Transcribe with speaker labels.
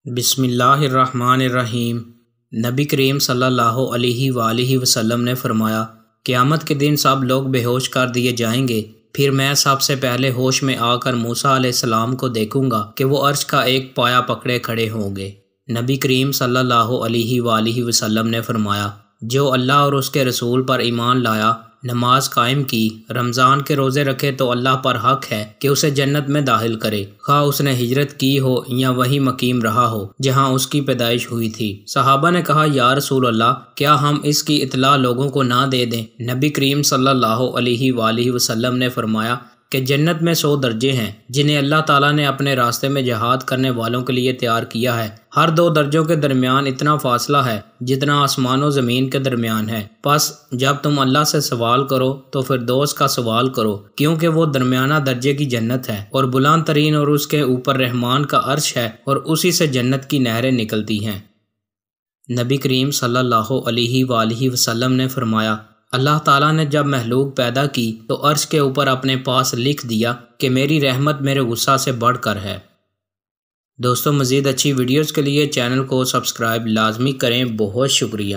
Speaker 1: بسم اللہ الرحمن الرحیم۔ نبی کریم صلی اللہ علیہ وآلہ وسلم نے فرمایا، قیامت کے دن سب لوگ بے ہوش کر دیے جائیں گے، پھر میں سب سے پہلے ہوش میں آ کر موسیٰ علیہ السلام کو دیکھوں گا کہ وہ عرش کا ایک پایا پکڑے کھڑے ہوں گے۔ نبی کریم صلی اللہ علیہ وآلہ وسلم نے فرمایا، جو اللہ اور اس کے رسول پر ایمان لایا، نماز قائم کی، رمضان کے روزے رکھے تو اللہ پر حق ہے کہ اسے جنت میں داخل کرے، خواہ اس نے ہجرت کی ہو یا وہیں مقیم رہا ہو جہاں اس کی پیدائش ہوئی تھی۔ صحابہ نے کہا، یا رسول اللہ، کیا ہم اس کی اطلاع لوگوں کو نہ دے دیں؟ نبی کریم صلی اللہ علیہ وآلہ وسلم نے فرمایا کہ جنت میں 100 درجے ہیں جنہیں اللہ تعالیٰ نے اپنے راستے میں جہاد کرنے والوں کے لیے تیار کیا ہے۔ ہر 2 درجوں کے درمیان اتنا فاصلہ ہے جتنا آسمان و زمین کے درمیان ہے۔ پس جب تم اللہ سے سوال کرو تو فردوس کا سوال کرو، کیونکہ وہ درمیانہ درجے کی جنت ہے اور بلند ترین، اور اس کے اوپر رحمان کا عرش ہے اور اسی سے جنت کی نہریں نکلتی ہیں۔ نبی کریم صلی اللہ علیہ وآلہ وسلم نے فرمایا، اللہ تعالیٰ نے جب مخلوق پیدا کی تو عرش کے اوپر اپنے پاس لکھ دیا کہ میری رحمت میرے غصہ سے بڑھ کر ہے۔ دوستو، مزید اچھی ویڈیوز کے لیے چینل کو سبسکرائب لازمی کریں۔ بہت شکریہ۔